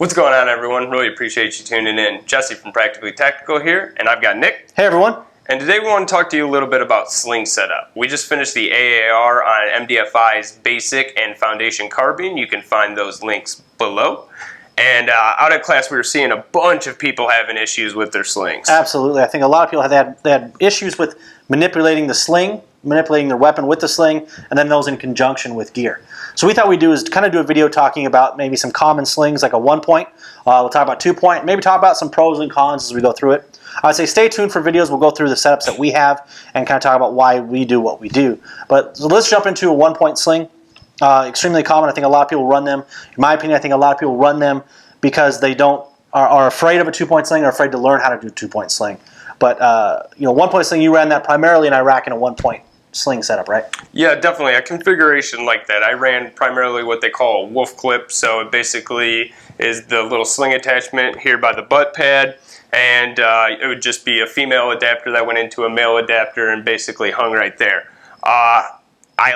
What's going on, everyone? Really appreciate you tuning in. Jesse from Practically Tactical here, and I've got Nick. Hey, everyone. And today we want to talk to you a little bit about sling setup. We just finished the AAR on MDFI's basic and foundation carbine. You can find those links below. And out at class, we were seeing a bunch of people having issues with their slings. Absolutely. I think a lot of people had issues with manipulating the sling, manipulating their weapon with the sling, and then those in conjunction with gear. So we thought we'd do is kind of do a video talking about maybe some common slings, like a 1-point. We'll talk about 2-point, maybe talk about some pros and cons as we go through it. I would say stay tuned for videos. We'll go through the setups that we have and kind of talk about why we do what we do. But so let's jump into a 1-point sling. Extremely common. I think a lot of people run them. In my opinion, I think a lot of people run them because they are afraid of a 2-point sling or afraid to learn how to do a 2-point sling. But 1-point sling, you ran that primarily in Iraq in a 1-point sling setup, right? Yeah, definitely. A configuration like that. I ran primarily what they call a wolf clip. So it basically is the little sling attachment here by the butt pad. And it would just be a female adapter that went into a male adapter and basically hung right there. I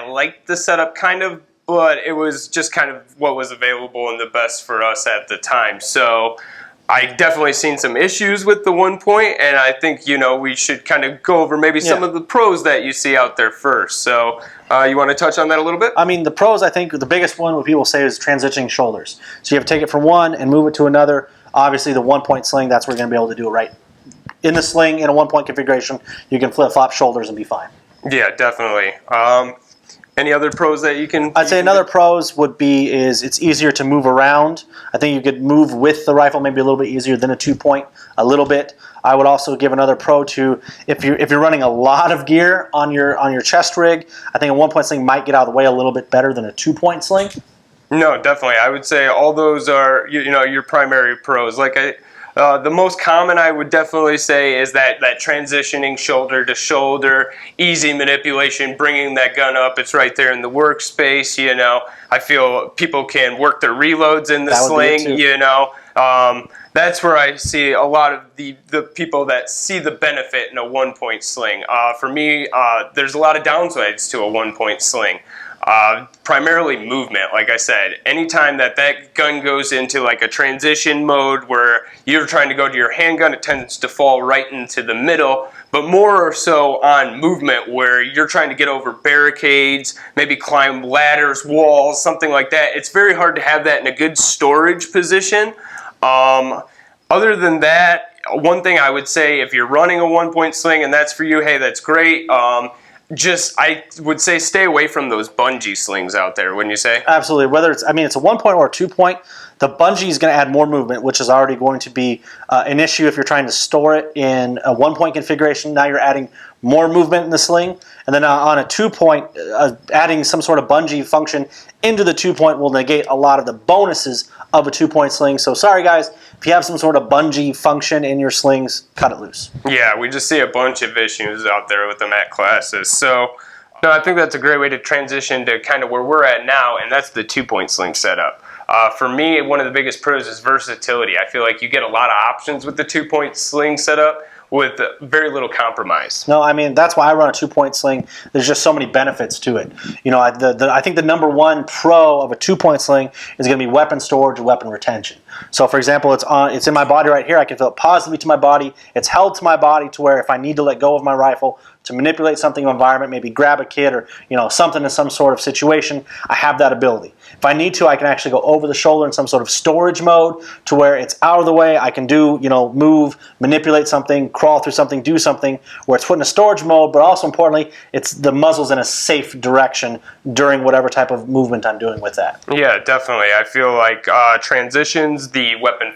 liked the setup kind of, but it was just kind of what was available and the best for us at the time. So I definitely seen some issues with the 1-point, and I think, we should kind of go over maybe some of the pros that you see out there first. So you want to touch on that a little bit? I mean, the pros, I think the biggest one what people say is transitioning shoulders. So you have to take it from one and move it to another. Obviously, the 1-point sling, that's where you're going to be able to do it right. In the sling, in a 1-point configuration, you can flip-flop shoulders and be fine. Yeah, definitely. Any other pros that you can? I'd say another pros would be it's easier to move around. I think you could move with the rifle maybe a little bit easier than a 2-point, a little bit. I would also give another pro to if you're running a lot of gear on your chest rig. I think a 1-point sling might get out of the way a little bit better than a 2-point sling. No, definitely. I would say all those are your primary pros. The most common I would definitely say is that transitioning shoulder to shoulder, easy manipulation, bringing that gun up. It's right there in the workspace. I feel people can work their reloads in the sling. That's where I see a lot of the people that see the benefit in a 1-point sling. For me, there's a lot of downsides to a 1-point sling. Primarily movement, like I said. Anytime that gun goes into like a transition mode where you're trying to go to your handgun, it tends to fall right into the middle, but more so on movement where you're trying to get over barricades, maybe climb ladders, walls, something like that. It's very hard to have that in a good storage position. Other than that, one thing I would say, if you're running a 1-point sling and that's for you, hey, that's great. I would say stay away from those bungee slings out there, wouldn't you say? Absolutely. Whether it's a 1-point or a 2-point, the bungee is going to add more movement, which is already going to be an issue if you're trying to store it in a 1-point configuration. Now you're adding more movement in the sling. And then on a 2-point, adding some sort of bungee function into the 2-point will negate a lot of the bonuses of a 2-point sling. So sorry guys, if you have some sort of bungee function in your slings, cut it loose. Yeah, we just see a bunch of issues out there with them at classes. So no, I think that's a great way to transition to kind of where we're at now, and that's the 2-point sling setup. For me, one of the biggest pros is versatility. I feel like you get a lot of options with the 2-point sling setup with very little compromise. No, that's why I run a 2-point sling. There's just so many benefits to it. I think the number one pro of a 2-point sling is going to be weapon storage and weapon retention. So, for example, it's in my body right here. I can feel it positively to my body. It's held to my body to where if I need to let go of my rifle to manipulate something in the environment, maybe grab a kid or something in some sort of situation, I have that ability. If I need to, I can actually go over the shoulder in some sort of storage mode to where it's out of the way. I can do, move, manipulate something, crawl through something, do something where it's put in a storage mode, but also importantly, it's the muzzle's in a safe direction during whatever type of movement I'm doing with that. Yeah, definitely. I feel like transitions, the weapon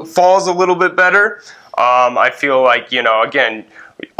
falls a little bit better. I feel like, again,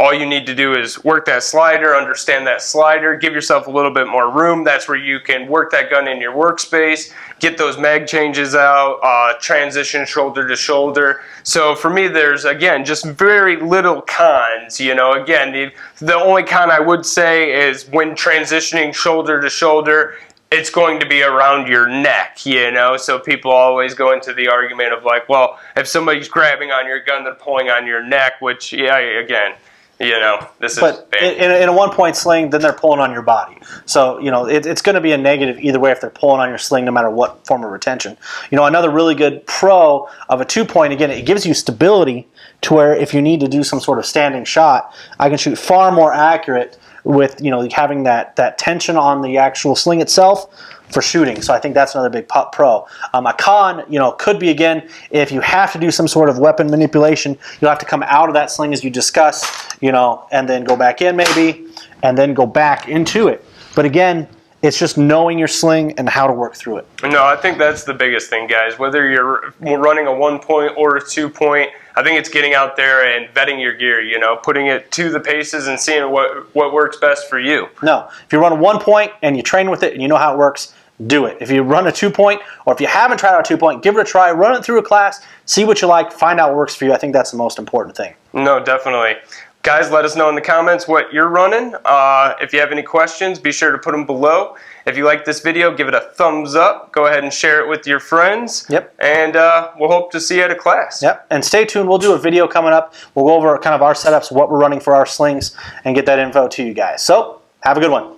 all you need to do is work that slider, understand that slider, give yourself a little bit more room. That's where you can work that gun in your workspace, get those mag changes out, transition shoulder to shoulder. So for me, there's, again, just very little cons. Again, the only con I would say is when transitioning shoulder to shoulder, it's going to be around your neck, so people always go into the argument of like, well, if somebody's grabbing on your gun, they're pulling on your neck, which, yeah, again, this is But in a 1-point sling, then they're pulling on your body. So, it's going to be a negative either way if they're pulling on your sling, no matter what form of retention. Another really good pro of a 2-point, again, it gives you stability to where if you need to do some sort of standing shot, I can shoot far more accurate with, having that tension on the actual sling itself for shooting. So I think that's another big pro. A con, could be, again, if you have to do some sort of weapon manipulation, you'll have to come out of that sling as you discussed, and then go back in maybe, and then go back into it. But again, it's just knowing your sling and how to work through it. No, I think that's the biggest thing, guys. Whether you're running a 1-point or a 2-point, I think it's getting out there and vetting your gear, putting it to the paces and seeing what works best for you. No, if you run a 1-point and you train with it and you know how it works, do it. If you run a 2-point, or if you haven't tried out a 2-point, give it a try, run it through a class, see what you like, find out what works for you. I think that's the most important thing. No, definitely. Guys, let us know in the comments what you're running. If you have any questions, be sure to put them below. If you like this video, give it a thumbs up. Go ahead and share it with your friends. Yep. And we'll hope to see you at a class. Yep. And stay tuned. We'll do a video coming up. We'll go over kind of our setups, what we're running for our slings, and get that info to you guys. So, have a good one.